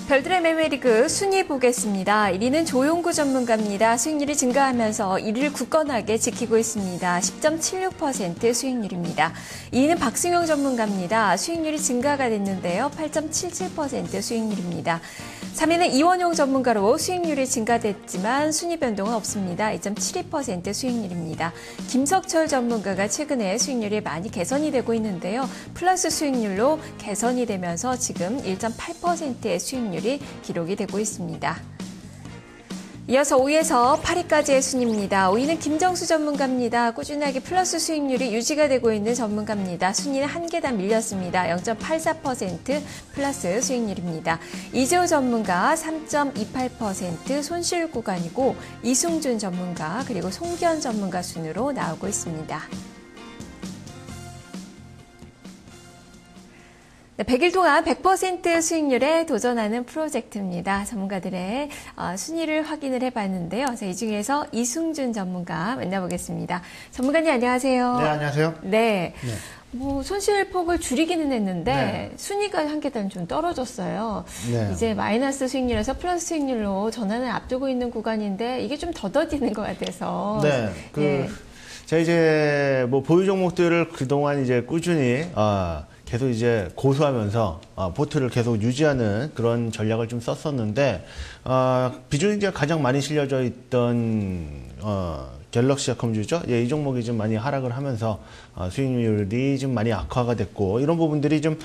별들의 매매리그 순위 보겠습니다. 1위는 조용구 전문가입니다. 수익률이 증가하면서 1위를 굳건하게 지키고 있습니다. 10.76% 수익률입니다. 2위는 박승용 전문가입니다. 수익률이 증가가 됐는데요. 8.77% 수익률입니다. 3위는 이원용 전문가로 수익률이 증가됐지만 순위 변동은 없습니다. 2.72% 수익률입니다. 김석철 전문가가 최근에 수익률이 많이 개선이 되고 있는데요. 플러스 수익률로 개선이 되면서 지금 1.8%의 수익률이 기록이 되고 있습니다. 이어서 5위에서 8위까지의 순위입니다. 5위는 김정수 전문가입니다. 꾸준하게 플러스 수익률이 유지가 되고 있는 전문가입니다. 순위는 한 계단 밀렸습니다. 0.84% 플러스 수익률입니다. 이재호 전문가 3.28% 손실 구간이고 이승준 전문가 그리고 송기현 전문가 순으로 나오고 있습니다. 100일 동안 100% 수익률에 도전하는 프로젝트입니다. 전문가들의 순위를 확인을 해봤는데요. 이 중에서 이승준 전문가 만나보겠습니다. 전문가님 안녕하세요. 네, 안녕하세요. 네. 손실폭을 줄이기는 했는데 네. 순위가 한 계단 좀 떨어졌어요. 네. 이제 마이너스 수익률에서 플러스 수익률로 전환을 앞두고 있는 구간인데 이게 좀 더뎌지는 것 같아서. 네. 제가 이제 보유 종목들을 그동안 이제 꾸준히 계속 이제 고수하면서 포트를 계속 유지하는 그런 전략을 좀 썼었는데 비중이 이제 가장 많이 실려져 있던 갤럭시아 컴퓨터죠. 예, 이 종목이 좀 많이 하락을 하면서 수익률이 좀 많이 악화가 됐고 이런 부분들이 좀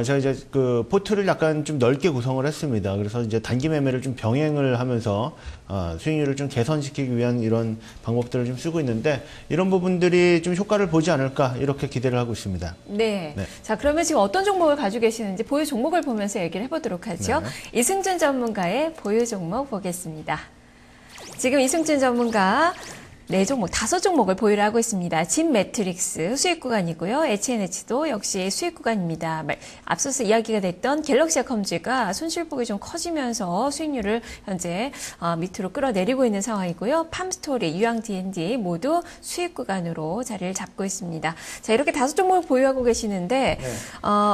제가 이제 그 포트를 약간 좀 넓게 구성을 했습니다. 그래서 이제 단기 매매를 좀 병행을 하면서 수익률을 좀 개선시키기 위한 이런 방법들을 좀 쓰고 있는데 이런 부분들이 좀 효과를 보지 않을까 이렇게 기대를 하고 있습니다. 네. 자, 그러면 지금 어떤 종목을 가지고 계시는지 보유 종목을 보면서 얘기를 해보도록 하죠. 네. 이승준 전문가의 보유 종목 보겠습니다. 지금 이승준 전문가 4종목, 5종목을 보유를 하고 있습니다. 진 매트릭스 수익 구간이고요. H&H도 역시 수익 구간입니다. 앞서서 이야기가 됐던 갤럭시아 컴즈가 손실폭이 좀 커지면서 수익률을 현재 밑으로 끌어내리고 있는 상황이고요. 팜스토리, 유양 D&D 모두 수익 구간으로 자리를 잡고 있습니다. 자, 이렇게 5종목을 보유하고 계시는데 네.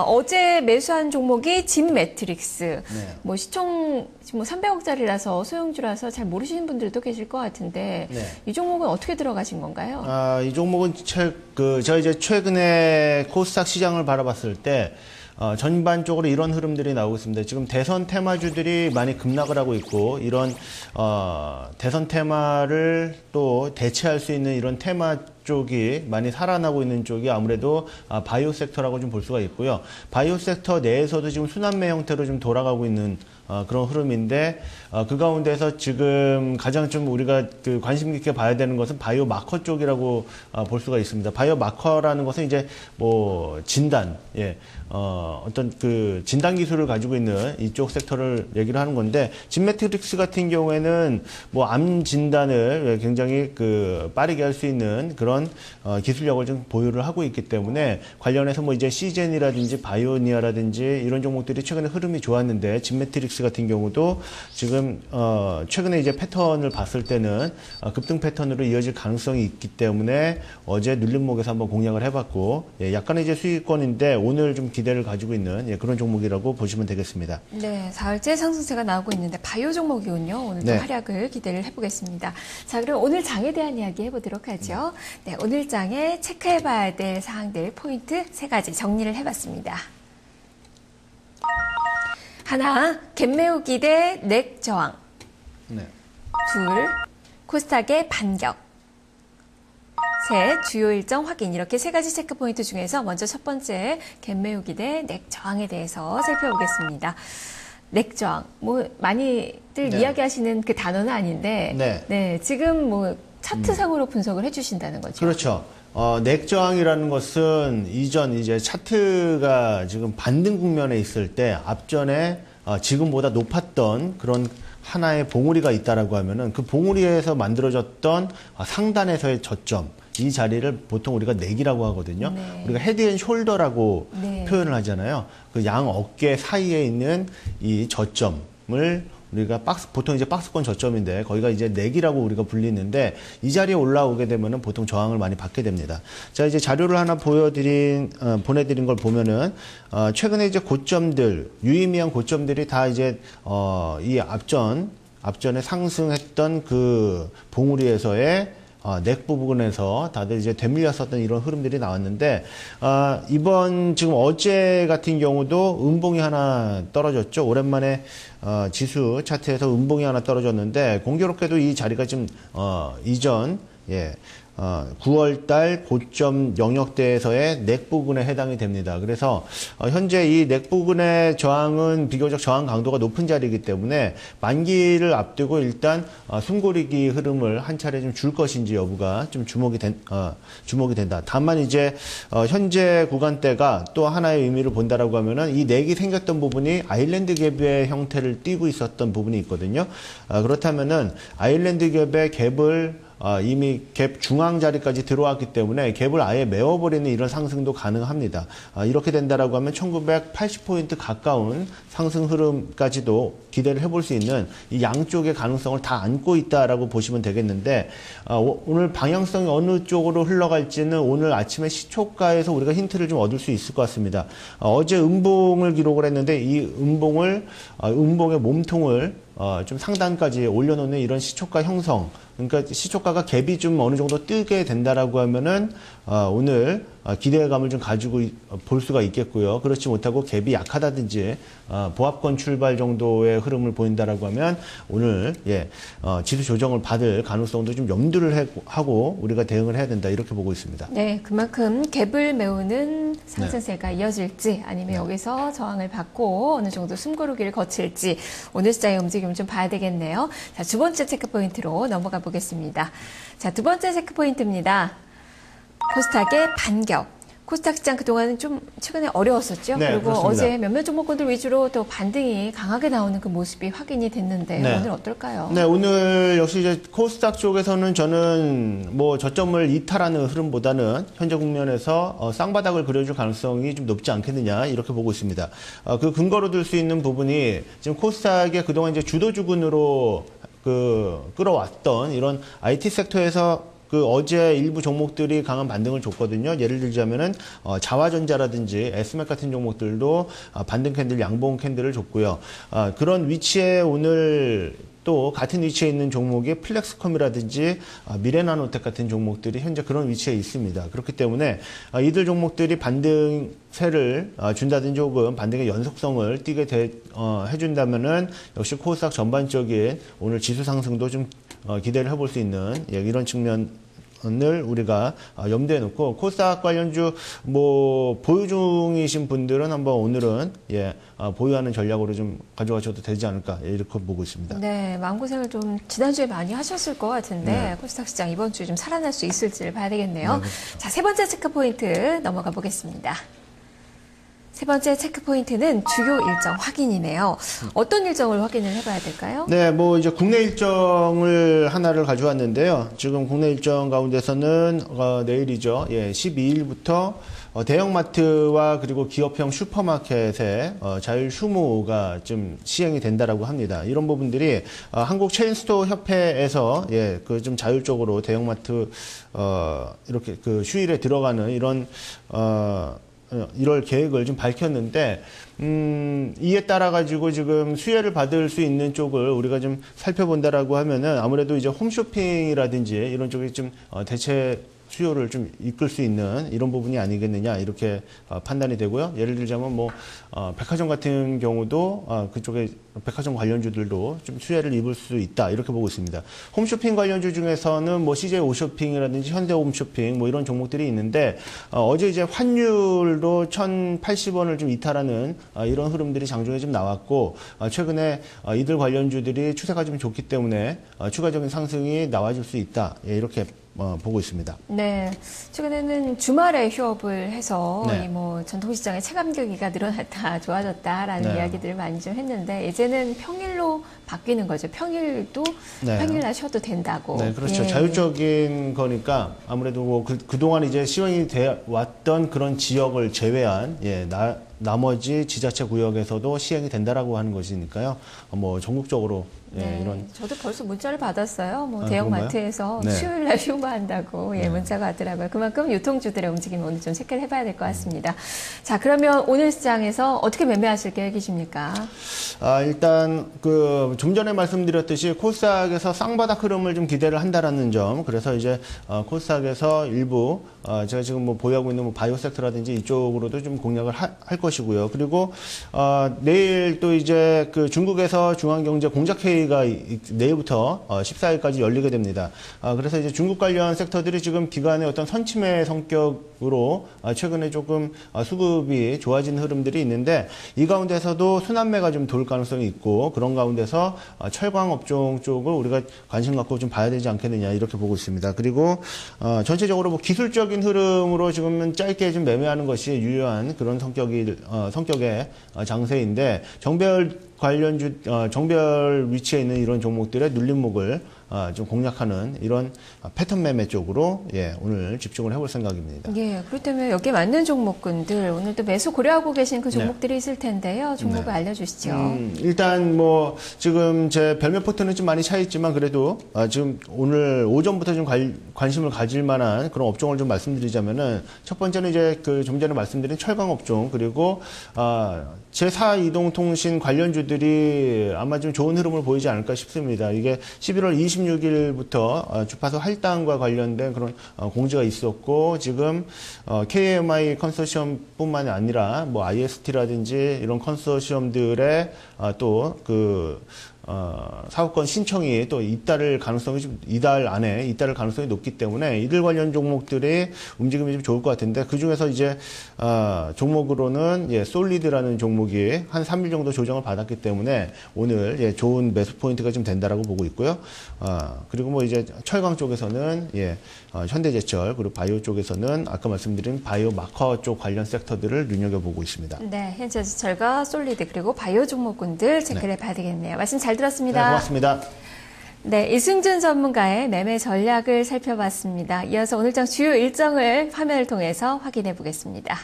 어제 매수한 종목이 진 매트릭스. 네. 시총 300억짜리라서 소형주라서 잘 모르시는 분들도 계실 것 같은데 네. 이 종목은 어떻게 들어가신 건가요? 이 종목은 제가 이제 최근에 코스닥 시장을 바라봤을 때 전반적으로 이런 흐름들이 나오고 있습니다. 지금 대선 테마주들이 많이 급락을 하고 있고 이런 대선 테마를 또 대체할 수 있는 이런 테마 쪽이 많이 살아나고 있는 쪽이 아무래도 바이오 섹터라고 좀 볼 수가 있고요. 바이오 섹터 내에서도 지금 순환매 형태로 좀 돌아가고 있는 그런 흐름인데 그 가운데서 지금 가장 좀 우리가 관심 깊게 봐야 되는 것은 바이오 마커 쪽이라고 볼 수가 있습니다. 바이오 마커라는 것은 이제 진단, 어떤 진단 기술을 가지고 있는 이쪽 섹터를 얘기를 하는 건데 진매트릭스 같은 경우에는 암 진단을 굉장히 빠르게 할 수 있는 그런 기술력을 좀 보유를 하고 있기 때문에 관련해서 이제 시젠이라든지 바이오니아라든지 이런 종목들이 최근에 흐름이 좋았는데 진매트릭스 같은 경우도 지금 최근에 이제 패턴을 봤을 때는 급등 패턴으로 이어질 가능성이 있기 때문에 어제 눌림목에서 한번 공략을 해봤고 약간의 이제 수익권인데 오늘 좀 기대를 가지고 있는 그런 종목이라고 보시면 되겠습니다. 네, 4일째 상승세가 나오고 있는데 바이오 종목이군요. 오늘도 네. 활약을 기대를 해보겠습니다. 자, 그럼 오늘 장에 대한 이야기 해보도록 하죠. 네, 오늘 장에 체크해봐야 될 사항들 포인트 3가지 정리를 해봤습니다. 하나, 갭매우기 대 넥 저항. 네. 둘, 코스닥의 반격. 셋, 주요 일정 확인. 이렇게 3가지 체크 포인트 중에서 먼저 첫 번째 갭매우기 대 넥 저항에 대해서 살펴보겠습니다. 넥 저항. 많이들 네. 이야기하시는 그 단어는 아닌데, 네, 지금 차트상으로 분석을 해주신다는 거죠. 그렇죠. 넥 저항이라는 것은 이전 이제 차트가 지금 반등 국면에 있을 때 앞전에 지금보다 높았던 그런 하나의 봉우리가 있다라고 하면은 그 봉우리에서 만들어졌던 상단에서의 저점 이 자리를 보통 우리가 넥이라고 하거든요. 네. 우리가 헤드앤숄더라고 네. 표현을 하잖아요. 그 양 어깨 사이에 있는 이 저점을 우리가 보통 이제 박스권 저점인데 거기가 이제 내기라고 우리가 불리는데 이 자리에 올라오게 되면은 보통 저항을 많이 받게 됩니다. 자, 이제 자료를 하나 보내드린 걸 보면은 최근에 이제 고점들, 유의미한 고점들이 다 이제 이 앞전에 상승했던 그 봉우리에서의 넥 부분에서 다들 이제 되밀렸었던 이런 흐름들이 나왔는데, 이번 지금 어제 같은 경우도 음봉이 하나 떨어졌죠. 오랜만에 지수 차트에서 음봉이 하나 떨어졌는데, 공교롭게도 이 자리가 지금 이전 9월달 고점 영역대에서의 넥 부분에 해당이 됩니다. 그래서 현재 이 넥 부분의 저항은 비교적 저항 강도가 높은 자리이기 때문에 만기를 앞두고 일단 숨고르기 흐름을 한 차례 좀 줄 것인지 여부가 좀 주목이 된다. 다만 이제 현재 구간대가 또 하나의 의미를 본다라고 하면은 이 넥이 생겼던 부분이 아일랜드 갭의 형태를 띠고 있었던 부분이 있거든요. 그렇다면은 아일랜드 갭의 갭을 이미 갭 중앙 자리까지 들어왔기 때문에 갭을 아예 메워버리는 이런 상승도 가능합니다. 이렇게 된다라고 하면 1980포인트 가까운 상승 흐름까지도 기대를 해볼 수 있는 이 양쪽의 가능성을 다 안고 있다라고 보시면 되겠는데, 오늘 방향성이 어느 쪽으로 흘러갈지는 오늘 아침에 시초가에서 우리가 힌트를 좀 얻을 수 있을 것 같습니다. 어제 음봉을 기록을 했는데 이 음봉의 몸통을 좀 상단까지 올려놓는 이런 시초가 형성, 그러니까 시초가가 갭이 좀 어느 정도 뜨게 된다라고 하면은 오늘 기대감을 좀 가지고 볼 수가 있겠고요. 그렇지 못하고 갭이 약하다든지 보합권 출발 정도의 흐름을 보인다라고 하면 오늘 지수 조정을 받을 가능성도 좀 염두를 하고 우리가 대응을 해야 된다, 이렇게 보고 있습니다. 네, 그만큼 갭을 메우는 상승세가 이어질지 아니면 여기서 저항을 받고 어느 정도 숨고르기를 거칠지 오늘 시장의 움직임을 좀 봐야 되겠네요. 자, 두 번째 체크 포인트로 넘어가 보겠습니다. 자, 두 번째 체크 포인트입니다. 코스닥의 반격. 코스닥 시장 그동안은 좀 최근에 어려웠었죠. 네, 그리고 그렇습니다. 어제 몇몇 종목군들 위주로 또 반등이 강하게 나오는 그 모습이 확인이 됐는데 네. 오늘 어떨까요? 네, 오늘 역시 이제 코스닥 쪽에서는 저는 뭐 저점을 이탈하는 흐름보다는 현재 국면에서 쌍바닥을 그려줄 가능성이 좀 높지 않겠느냐, 이렇게 보고 있습니다. 그 근거로 들 수 있는 부분이 지금 코스닥의 그동안 이제 주도주군으로 끌어왔던 이런 IT 섹터에서 어제 일부 종목들이 강한 반등을 줬거든요. 예를 들자면은 자화전자라든지 에스맥 같은 종목들도 반등 캔들, 양봉 캔들을 줬고요. 그런 위치에 오늘 또 같은 위치에 있는 종목이 플렉스컴이라든지 미래나노텍 같은 종목들이 현재 그런 위치에 있습니다. 그렇기 때문에 이들 종목들이 반등세를 준다든지 혹은 반등의 연속성을 띠게 해준다면은 역시 코스닥 전반적인 오늘 지수 상승도 좀 기대를 해볼 수 있는 이런 측면을 우리가 염두에 놓고, 코스닥 관련주 보유 중이신 분들은 한번 오늘은 보유하는 전략으로 좀 가져가셔도 되지 않을까, 이렇게 보고 있습니다. 네, 마음고생을 좀 지난주에 많이 하셨을 것 같은데 코스닥 시장 이번 주에 좀 살아날 수 있을지를 봐야 되겠네요. 네, 그렇죠. 자, 세 번째 체크 포인트 넘어가 보겠습니다. 세 번째 체크 포인트는 주요 일정 확인이네요. 어떤 일정을 확인을 해봐야 될까요? 네, 이제 국내 일정을 하나를 가져왔는데요. 지금 국내 일정 가운데서는 내일이죠. 12일부터 대형마트와 그리고 기업형 슈퍼마켓의 자율 휴무가 좀 시행이 된다라고 합니다. 이런 부분들이 한국 체인스토어 협회에서 좀 자율적으로 대형마트 이렇게 휴일에 들어가는 이런 계획을 좀 밝혔는데, 이에 따라 가지고 지금 수혜를 받을 수 있는 쪽을 우리가 좀 살펴본다라고 하면은 아무래도 이제 홈쇼핑이라든지 이런 쪽이 좀 대체 수요를 좀 이끌 수 있는 이런 부분이 아니겠느냐, 이렇게 판단이 되고요. 예를 들자면 백화점 같은 경우도 그쪽에 백화점 관련주들도 좀 수혜를 입을 수 있다, 이렇게 보고 있습니다. 홈쇼핑 관련주 중에서는 CJ 오쇼핑이라든지 현대홈쇼핑 이런 종목들이 있는데, 어제 이제 환율도 1,080원을 좀 이탈하는 이런 흐름들이 장중에 좀 나왔고, 최근에 이들 관련주들이 추세가 좀 좋기 때문에 추가적인 상승이 나와줄 수 있다, 이렇게 보고 있습니다. 네, 최근에는 주말에 휴업을 해서 네. 전통시장의 체감 경기가 늘어났다, 좋아졌다라는 이야기들을 많이 좀 했는데 이제는 평일로 바뀌는 거죠. 평일도 평일날 쉬어도 된다고. 네, 그렇죠. 자율적인 거니까 아무래도 그동안 이제 시행이 돼 왔던 그런 지역을 제외한 나머지 지자체 구역에서도 시행이 된다라고 하는 것이니까요. 뭐 전국적으로 네, 이런 저도 벌써 문자를 받았어요. 뭐 아, 대형마트에서 네. 수요일 날 휴무한다고 문자가 왔더라고요. 그만큼 유통주들의 움직임 오늘 좀 체크를 해봐야 될 것 같습니다. 자, 그러면 오늘 시장에서 어떻게 매매하실 계획이십니까? 일단 좀 전에 말씀드렸듯이 코스닥에서 쌍바닥 흐름을 좀 기대를 한다라는 점. 그래서 이제 코스닥에서 일부 제가 지금 뭐 보유하고 있는 뭐 바이오 섹터라든지 이쪽으로도 좀 공략을 할 것이고요. 그리고 내일 또 이제 중국에서 중앙경제 공작회의가 내일부터 14일까지 열리게 됩니다. 그래서 이제 중국 관련 섹터들이 지금 기관의 어떤 선침해 성격으로 최근에 조금 수급이 좋아진 흐름들이 있는데 이 가운데서도 순환매가 좀 돌 가능성이 있고 그런 가운데서 철강 업종 쪽을 우리가 관심 갖고 좀 봐야 되지 않겠느냐 이렇게 보고 있습니다. 그리고 전체적으로 뭐 기술적인 흐름으로 지금은 짧게 좀 매매하는 것이 유효한 그런 성격의 장세인데 정배열 관련주 정배열 위치에 있는 이런 종목들의 눌림목을 좀 공략하는 이런 패턴 매매 쪽으로 오늘 집중을 해볼 생각입니다. 예, 그렇다면 여기에 맞는 종목군들 오늘 또 매수 고려하고 계신 그 종목들이 있을 텐데요. 종목을 알려주시죠. 일단 뭐 지금 제 별표 포트는 좀 많이 차 있지만 그래도 지금 오늘 오전부터 좀 관심을 가질 만한 그런 업종을 좀 말씀드리자면은 첫 번째는 이제 좀 전에 말씀드린 철강 업종 그리고 제4 이동통신 관련주들이 아마 좀 좋은 흐름을 보이지 않을까 싶습니다. 이게 11월 26일부터 주파수 할당과 관련된 그런 공지가 있었고 지금 KMI 컨소시엄뿐만이 아니라 뭐 IST라든지 이런 컨소시엄들의 또 사업권 신청이 또 이달 안에 잇따를 가능성이 높기 때문에 이들 관련 종목들의 움직임이 좀 좋을 것 같은데 그 중에서 이제 종목으로는 솔리드라는 종목이 한 3일 정도 조정을 받았기 때문에 오늘 좋은 매수 포인트가 좀 된다라고 보고 있고요. 그리고 뭐 이제 철강 쪽에서는 현대제철 그리고 바이오 쪽에서는 아까 말씀드린 바이오 마커 쪽 관련 섹터들을 눈여겨보고 있습니다. 네, 현대제철과 솔리드 그리고 바이오 종목군들 체크를 해봐야 되겠네요. 말씀 잘 들었습니다. 네, 고맙습니다. 네, 이승준 전문가의 매매 전략을 살펴봤습니다. 이어서 오늘장 주요 일정을 화면을 통해서 확인해 보겠습니다.